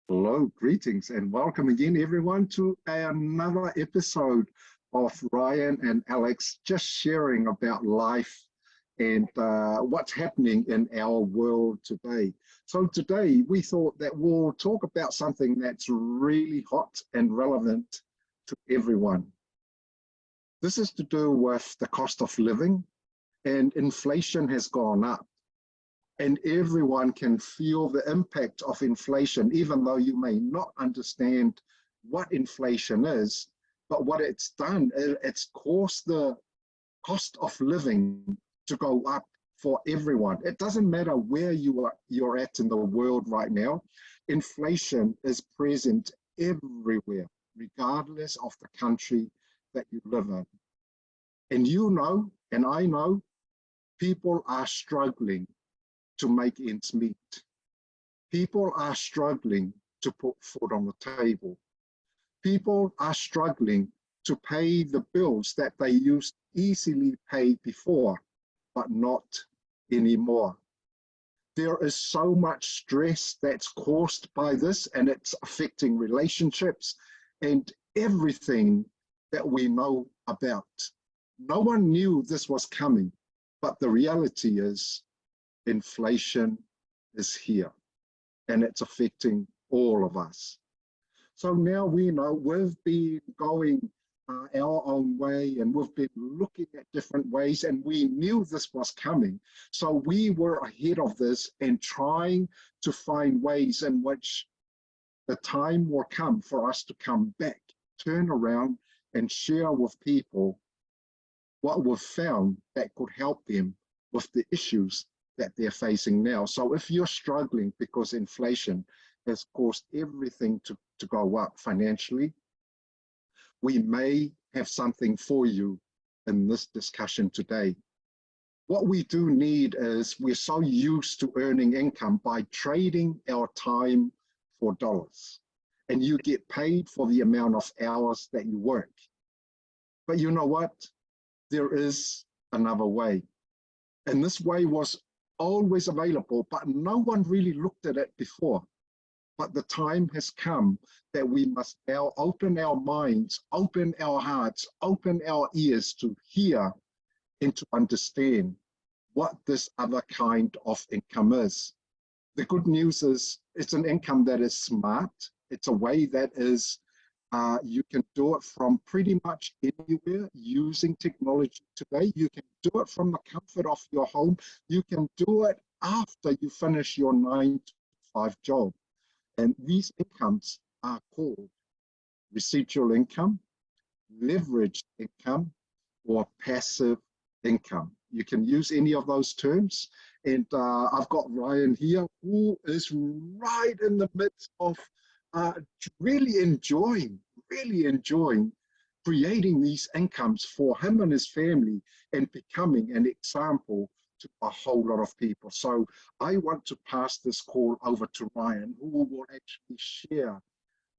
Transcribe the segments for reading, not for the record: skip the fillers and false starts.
Hello, greetings, and welcome again, everyone, to another episode of Ryan and Alex just sharing about life and what's happening in our world today. So today we thought that we'll talk about something that's really hot and relevant to everyone. This is to do with the cost of living, and inflation has gone up. And everyone can feel the impact of inflation, even though you may not understand what inflation is. But what it's done, it's caused the cost of living to go up for everyone. It doesn't matter where you're at in the world right now. Inflation is present everywhere, regardless of the country that you live in. And you know, and I know, people are struggling to make ends meet. People are struggling to put food on the table. People are struggling to pay the bills that they used to easily pay before, but not anymore. There is so much stress that's caused by this, and it's affecting relationships and everything that we know about. No one knew this was coming, but the reality is inflation is here and it's affecting all of us. So now we know we've been going our own way, and we've been looking at different ways, and we knew this was coming. So we were ahead of this and trying to find ways in which the time will come for us to come back, turn around and share with people what we've found that could help them with the issues that they're facing now. So if you're struggling because inflation has caused everything to go up financially, we may have something for you in this discussion today. What we do need is, we're so used to earning income by trading our time for dollars, and you get paid for the amount of hours that you work. But you know what? There is another way. And this way was always available, but no one really looked at it before. But the time has come that we must now open our minds, open our hearts, open our ears to hear and to understand what this other kind of income is. The good news is it's an income that is smart. It's a way that is you can do it from pretty much anywhere using technology today. You can do it from the comfort of your home. You can do it after you finish your 9-to-5 job. And these incomes are called residual income, leveraged income, or passive income. You can use any of those terms. And I've got Ryan here, who is right in the midst of really enjoying creating these incomes for him and his family, and becoming an example to a whole lot of people. So I want to pass this call over to Ryan, who will actually share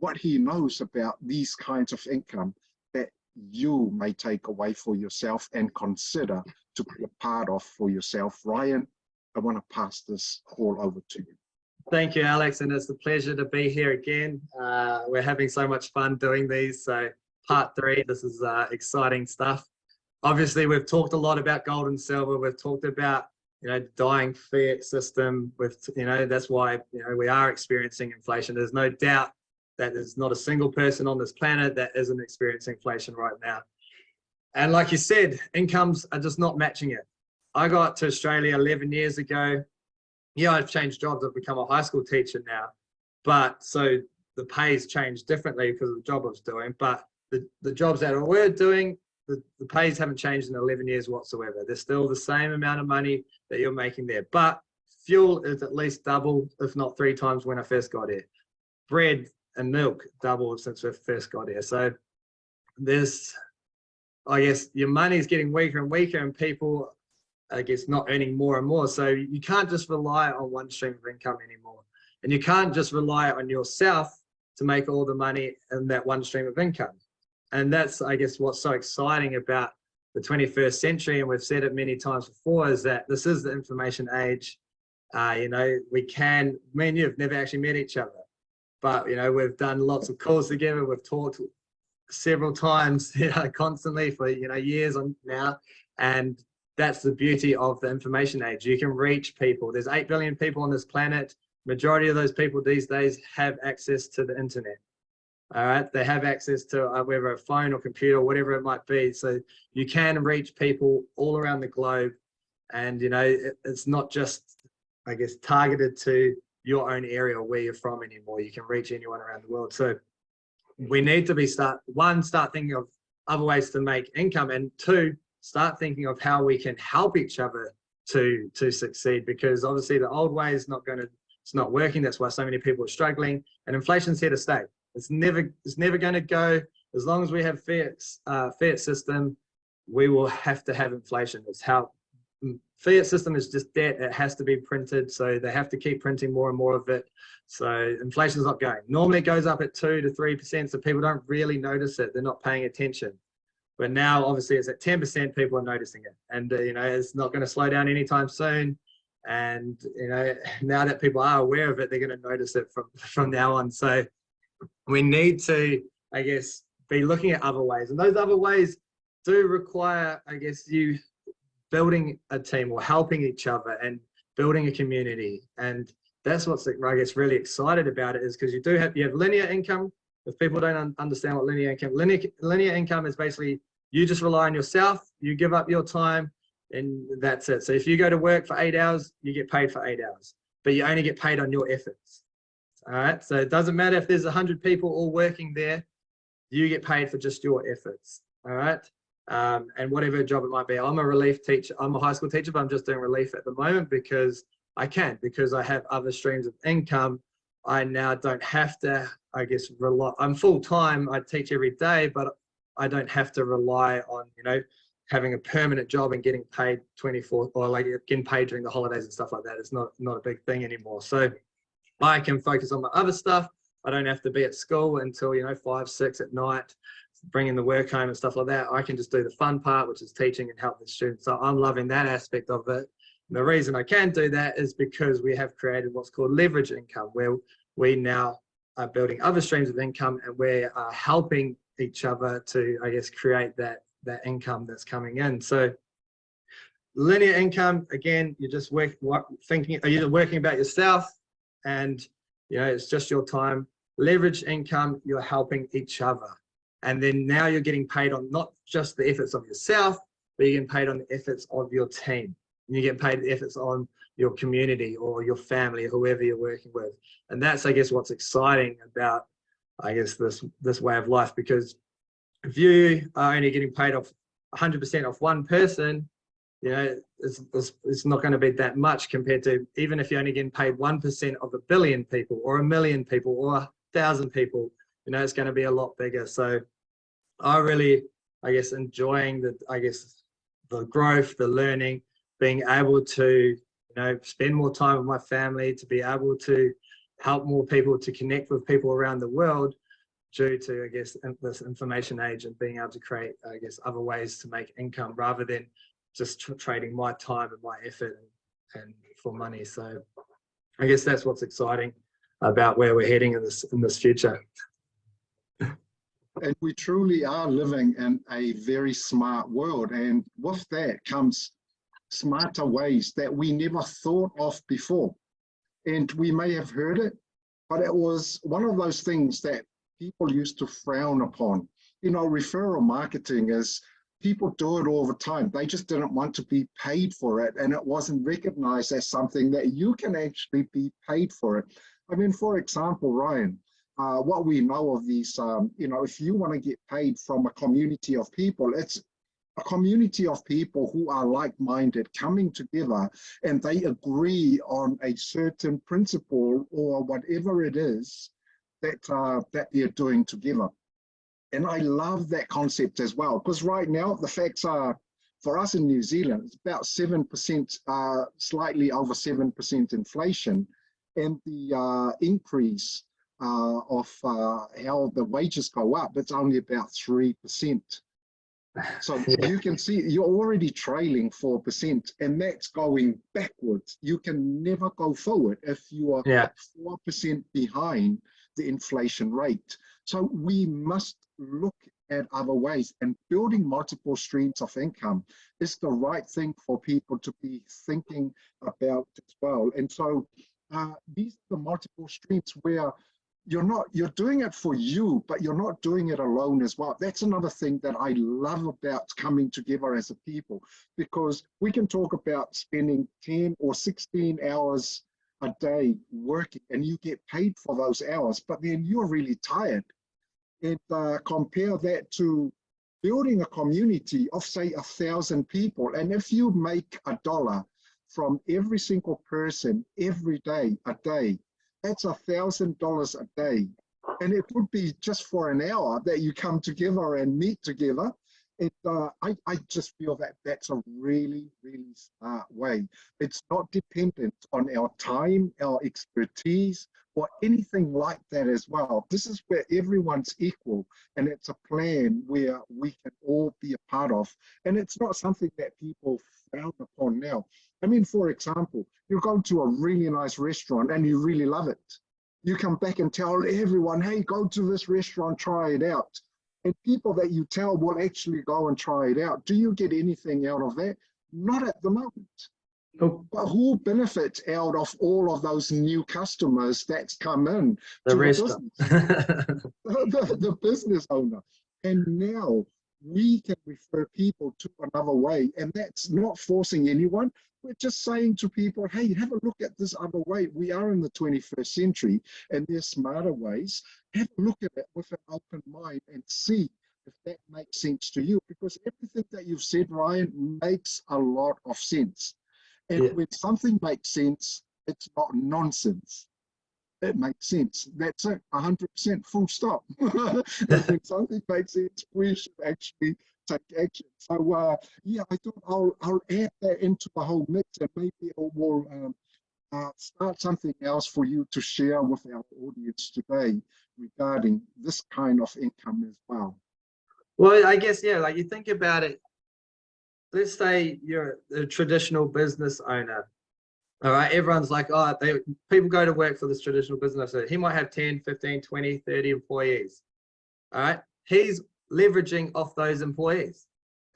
what he knows about these kinds of income that you may take away for yourself and consider to be a part of for yourself. Ryan, I want to pass this call over to you. Thank you, Alex, and it's a pleasure to be here again. We're having so much fun doing these. So part 3, this is exciting stuff. Obviously, we've talked a lot about gold and silver. We've talked about, dying fiat system. With, that's why, we are experiencing inflation. There's no doubt that there's not a single person on this planet that isn't experiencing inflation right now. And like you said, incomes are just not matching it. I got to Australia 11 years ago. Yeah, I've changed jobs. I've become a high school teacher now. But so the pay's changed differently because of the job I was doing. But the jobs that we're doing, the pays haven't changed in 11 years whatsoever. There's still the same amount of money that you're making there. But fuel is at least double, if not 3 times when I first got here. Bread and milk doubled since we first got here. So there's, I guess, your money's getting weaker and weaker, and people, I guess, not earning more and more. So you can't just rely on one stream of income anymore. And you can't just rely on yourself to make all the money in that one stream of income. And that's, I guess, what's so exciting about the 21st century, and we've said it many times before, is that this is the information age. Me and you have never actually met each other, but we've done lots of calls together. We've talked several times, constantly for years on now, and that's the beauty of the information age. You can reach people. There's 8 billion people on this planet. Majority of those people these days have access to the internet. All right, they have access to whether a phone or computer, whatever it might be. So you can reach people all around the globe, and it's not just, I guess, targeted to your own area or where you're from anymore. You can reach anyone around the world. So we need to start thinking of other ways to make income, and 2, start thinking of how we can help each other to succeed, because obviously the old way is it's not working. That's why so many people are struggling, and inflation's here to stay. It's never going to go. As long as we have fiat system, we will have to have inflation. It's how fiat system is just debt. It has to be printed, so they have to keep printing more and more of it. So inflation's not going. Normally it goes up at 2 to 3%, so people don't really notice it. They're not paying attention. But now obviously it's at 10%, people are noticing it, and it's not going to slow down anytime soon. And now that people are aware of it, they're going to notice it from now on. So we need to, I guess, be looking at other ways, and those other ways do require, I guess, you building a team or helping each other and building a community. And that's what's, I guess, really excited about it, is because you have linear income. If people don't understand what linear income is, basically you just rely on yourself, you give up your time, and that's it. So if you go to work for 8 hours, you get paid for 8 hours, but you only get paid on your efforts. All right, so it doesn't matter if there's 100 people all working there, you get paid for just your efforts. All right, and whatever job it might be. I'm a relief teacher. I'm a high school teacher, but I'm just doing relief at the moment because I have other streams of income. I now don't have to, I guess, rely. I'm full time. I teach every day, but I don't have to rely on having a permanent job and getting paid 24, or like getting paid during the holidays and stuff like that. It's not a big thing anymore. So I can focus on my other stuff. I don't have to be at school until 5, 6 at night, bringing the work home and stuff like that. I can just do the fun part, which is teaching and help the students. So I'm loving that aspect of it. And the reason I can do that is because we have created what's called leverage income, where we now are building other streams of income, and we are helping each other to, I guess, create that income that's coming in. So linear income, again, you're just you're working about yourself, and it's just your time. Leverage income, you're helping each other, and then now you're getting paid on not just the efforts of yourself, but you're getting paid on the efforts of your team, and you get paid the efforts on your community or your family or whoever you're working with. And that's, I guess, what's exciting about, I guess, this way of life, because if you are only getting paid off 100% off one person, it's not going to be that much compared to, even if you're only getting paid 1% of 1 billion people or 1 million people or 1,000 people, it's going to be a lot bigger. So I really, I guess, enjoying the growth, the learning, being able to, spend more time with my family, to be able to help more people, to connect with people around the world, due to, I guess, this information age, and being able to create, I guess, other ways to make income rather than just trading my time and my effort and for money. So I guess that's what's exciting about where we're heading in this future. And we truly are living in a very smart world, and with that comes smarter ways that we never thought of before. And we may have heard it, but it was one of those things that people used to frown upon. Referral marketing is, people do it all the time. They just didn't want to be paid for it, and it wasn't recognized as something that you can actually be paid for it. I mean, for example, Ryan, what we know of these, if you want to get paid from a community of people, it's a community of people who are like-minded coming together, and they agree on a certain principle or whatever it is that they're doing together. And I love that concept as well, because right now the facts are, for us in New Zealand, it's about 7%, slightly over 7% inflation, and the increase of how the wages go up, it's only about 3%. So you can see you're already trailing 4%, and that's going backwards. You can never go forward if you are 4% behind the inflation rate. So we must look at other ways, and building multiple streams of income is the right thing for people to be thinking about as well. And so these are the multiple streams where you're doing it for you, but you're not doing it alone as well. That's another thing that I love about coming together as a people, because we can talk about spending 10 or 16 hours a day working, and you get paid for those hours, but then you're really tired. And compare that to building a community of, say, 1,000 people. And if you make $1 from every single person every day, a day, that's $1,000 a day. And it would be just for an hour that you come together and meet together. I just feel that that's a really, really smart way. It's not dependent on our time, our expertise, or anything like that as well. This is where everyone's equal, and it's a plan where we can all be a part of. And it's not something that people frown upon now. I mean, for example, you go to a really nice restaurant and you really love it. You come back and tell everyone, hey, go to this restaurant, try it out. And people that you tell will actually go and try it out. Do you get anything out of that? Not at the moment. Oh. But who benefits out of all of those new customers that's come in? The restaurant. The business owner. And now we can refer people to another way. And that's not forcing anyone. We're just saying to people, hey, have a look at this other way. We are in the 21st century, and there's smarter ways. Have a look at it with an open mind and see if that makes sense to you. Because everything that you've said, Ryan, makes a lot of sense. And when something makes sense, it's not nonsense. It makes sense. That's it, 100%, full stop. And when something makes sense, we should actually take action. So yeah, I thought I'll add that into the whole mix, and maybe it will start something else for you to share with our audience today regarding this kind of income as well. Well, I guess, yeah, like you think about it, let's say you're a traditional business owner. All right, everyone's like, oh, people go to work for this traditional business owner. He might have 10, 15, 20, 30 employees. All right, he's leveraging off those employees.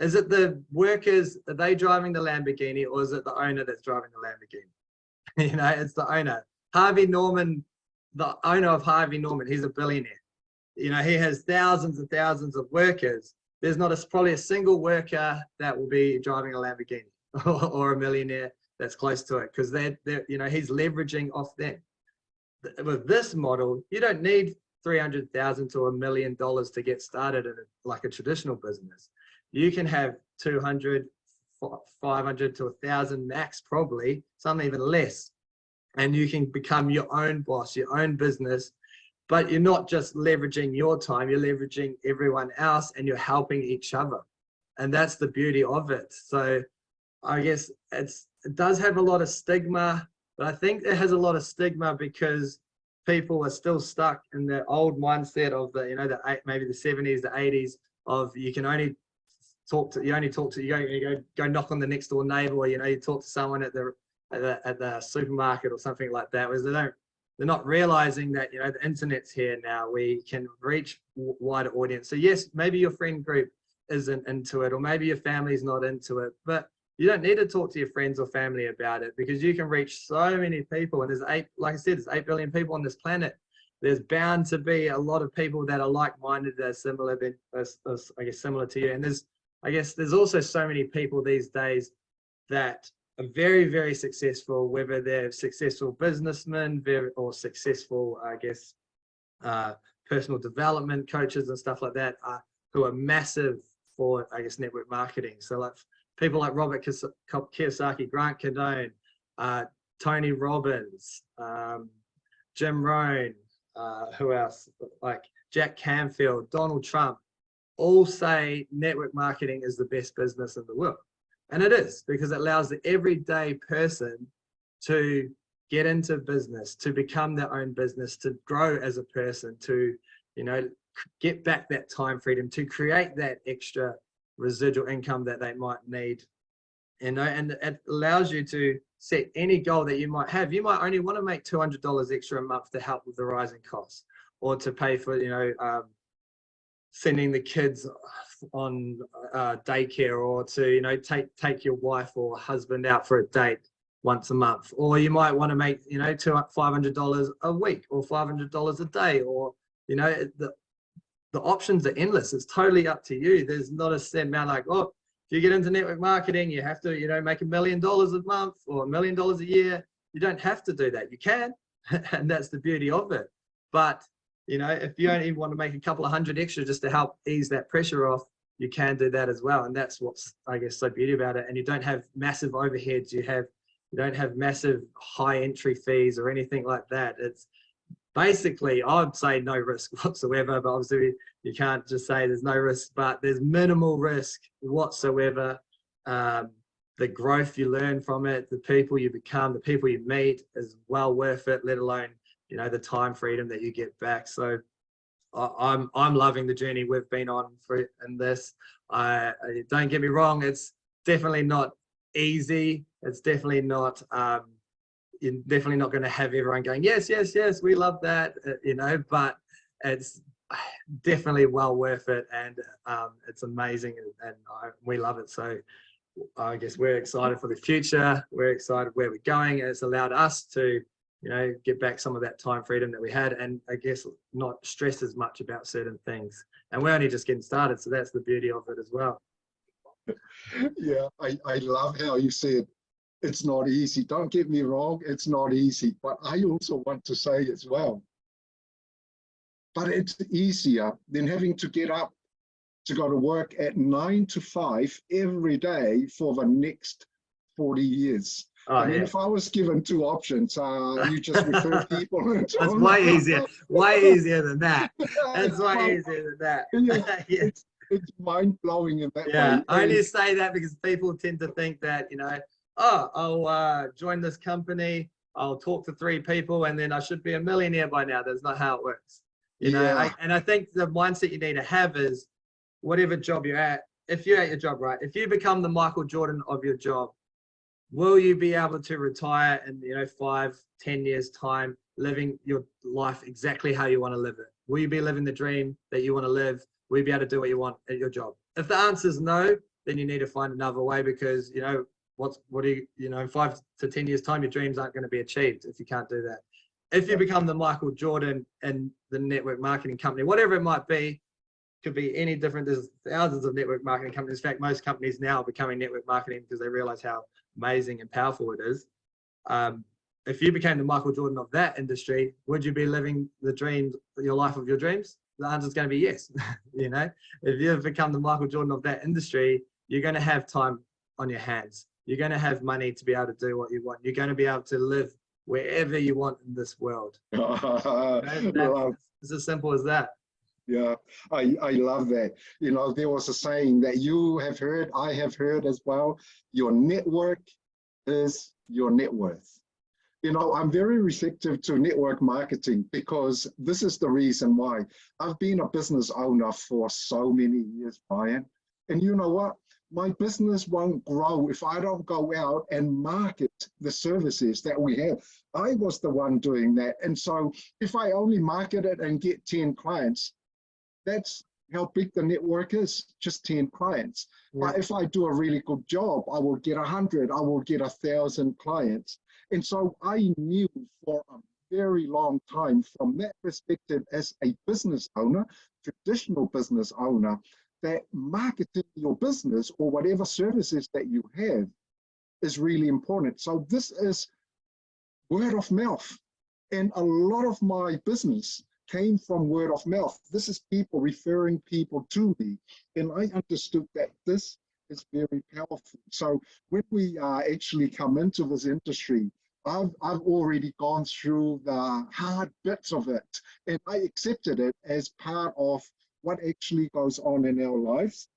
Is it the workers, are they driving the Lamborghini, or is it the owner that's driving the Lamborghini? You know, it's the owner. Harvey Norman, the owner of Harvey Norman, he's a billionaire. You know, he has thousands and thousands of workers. There's not probably a single worker that will be driving a Lamborghini or a millionaire that's close to it, because they're, you know, he's leveraging off them. With this model, you don't need $300,000 to $1 million to get started in like a traditional business. You can have 200, 500 to 1,000 max, probably some even less, and you can become your own boss, your own business. But you're not just leveraging your time, you're leveraging everyone else, and you're helping each other. And that's the beauty of it. So I guess it does have a lot of stigma, but I think it has a lot of stigma because people are still stuck in the old mindset of the, you know, maybe the 70s, the 80s of you only talk to, you go knock on the next door neighbor, or, you know, you talk to someone at the supermarket or something like that, whereas they're not realizing that, you know, the internet's here now. We can reach wider audience. So yes, maybe your friend group isn't into it, or maybe your family's not into it, but you don't need to talk to your friends or family about it, because you can reach so many people. And like I said, there's 8 billion people on this planet. There's bound to be a lot of people that are like-minded, that are similar, I guess, similar to you. And there's also so many people these days that are very, very successful, whether they're successful businessmen or successful, I guess, personal development coaches and stuff like that, who are massive for, I guess, network marketing. So like people like Robert Kiyosaki, Grant Cardone, Tony Robbins, Jim Rohn, who else? Like Jack Canfield, Donald Trump, all say network marketing is the best business in the world. And it is, because it allows the everyday person to get into business, to become their own business, to grow as a person, to, you know, get back that time freedom, to create that extra residual income that they might need, you know. And it allows you to set any goal that you might have. You might only want to make $200 extra a month to help with the rising costs, or to pay for, sending the kids on daycare, or to, take your wife or husband out for a date once a month. Or you might want to make, $500 a week or $500 a day, or, the options are endless. It's totally up to you. There's not a set amount like, oh, if you get into network marketing, you have to, make $1 million a month or $1 million a year. You don't have to do that. You can, and that's the beauty of it. But, if you only want to make a couple of hundred extra just to help ease that pressure off, you can do that as well. And that's what's, I guess, so beauty about it. And you don't have massive overheads. You don't have massive high entry fees or anything like that. It's basically, I'd say no risk whatsoever, but obviously you can't just say there's no risk, but there's minimal risk whatsoever. The growth you learn from it, the people you become, the people you meet is well worth it, let alone, the time freedom that you get back. So I'm loving the journey we've been on in this. Don't get me wrong, it's definitely not easy. It's definitely not, you're definitely not going to have everyone going, yes, yes, yes, we love that, but it's definitely well worth it. And it's amazing, and we love it. So I guess we're excited for the future. We're excited where we're going. It's allowed us to, get back some of that time freedom that we had, and I guess not stress as much about certain things. And we're only just getting started. So that's the beauty of it as well. Yeah, I love how you said, it's not easy. Don't get me wrong, it's not easy. But I also want to say as well, but it's easier than having to get up to go to work at 9 to 5 every day for the next 40 years. Oh, I mean, yeah. if I was given two options, you just refer people. That's way easier than that. That's way easier than that. Yeah, Yeah. It's mind-blowing in that way. I only say that because people tend to think that, oh, I'll join this company, I'll talk to 3 people, and then I should be a millionaire by now. That's not how it works. And I think the mindset you need to have is, whatever job you're at, if you're at your job, right, if you become the Michael Jordan of your job, will you be able to retire in 5-10 years time, living your life exactly how you want to live it? Will you be living the dream that you want to live? Will you be able to do what you want at your job? If the answer is no, then you need to find another way, because in 5 to 10 years time, your dreams aren't going to be achieved if you can't do that. If you become the Michael Jordan in the network marketing company, whatever it might be, could be any different. There's thousands of network marketing companies. In fact, most companies now are becoming network marketing because they realize how amazing and powerful it is. If you became the Michael Jordan of that industry, would you be living the dreams, your life of your dreams? The answer is going to be yes. If you've become the Michael Jordan of that industry, you're going to have time on your hands. You're going to have money to be able to do what you want. You're going to be able to live wherever you want in this world. It's as simple as that. Yeah, I love that. There was a saying that you have heard, I have heard as well, your network is your net worth. I'm very receptive to network marketing, because this is the reason why. I've been a business owner for so many years, Brian. And you know what? My business won't grow if I don't go out and market the services that we have. I was the one doing that. And so if I only market it and get 10 clients, that's how big the network is, just 10 clients. Yeah. But if I do a really good job, I will get 100, I will get 1,000 clients. And so I knew for a very long time, from that perspective as a business owner, traditional business owner, that marketing your business or whatever services that you have is really important. So this is word of mouth. And a lot of my business came from word of mouth. This is people referring people to me. And I understood that this is very powerful. So when we actually come into this industry, I've already gone through the hard bits of it, and I accepted it as part of what actually goes on in our lives.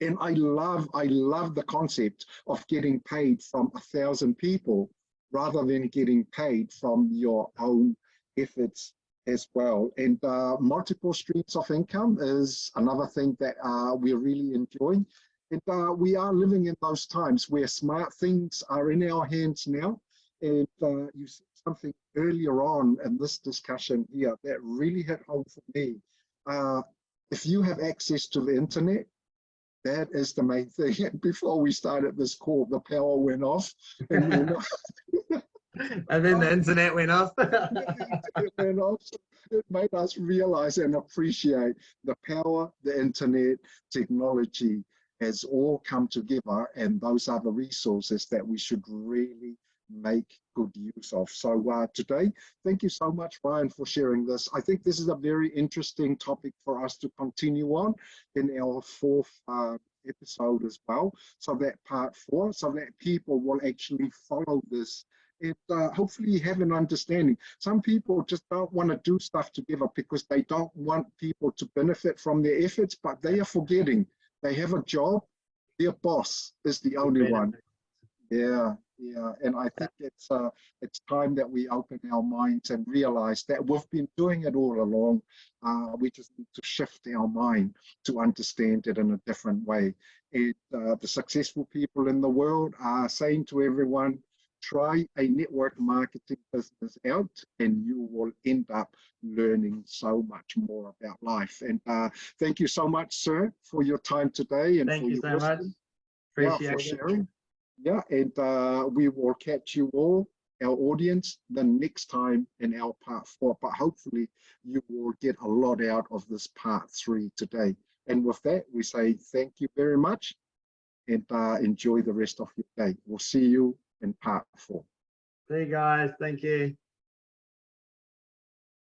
And I love the concept of getting paid from 1,000 people rather than getting paid from your own efforts as well. And multiple streams of income is another thing that we're really enjoying. And we are living in those times where smart things are in our hands now. And you something earlier on in this discussion here that really hit home for me. If you have access to the internet, that is the main thing. And before we started this call, the power went off. And, and then the internet went off. It went off. It made us realize and appreciate the power, the internet, technology has all come together, and those are the resources that we should really make good use of. So today, thank you so much, Ryan, for sharing this. I think this is a very interesting topic for us to continue on in our fourth episode as well. So that part 4, so that people will actually follow this and hopefully have an understanding. Some people just don't want to do stuff together because they don't want people to benefit from their efforts, but they are forgetting they have a job. Their boss is the only one. Yeah, and I think it's time that we open our minds and realize that we've been doing it all along. We just need to shift our mind to understand it in a different way. And the successful people in the world are saying to everyone, try a network marketing business out and you will end up learning so much more about life. And thank you so much, sir, for your time today and thank for you your so much. Appreciate for it. sharing. Yeah, and we will catch you all, our audience, the next time in our part 4. But hopefully you will get a lot out of this part 3 today. And with that, we say thank you very much and enjoy the rest of your day. We'll see you in part 4. See you guys. Thank you.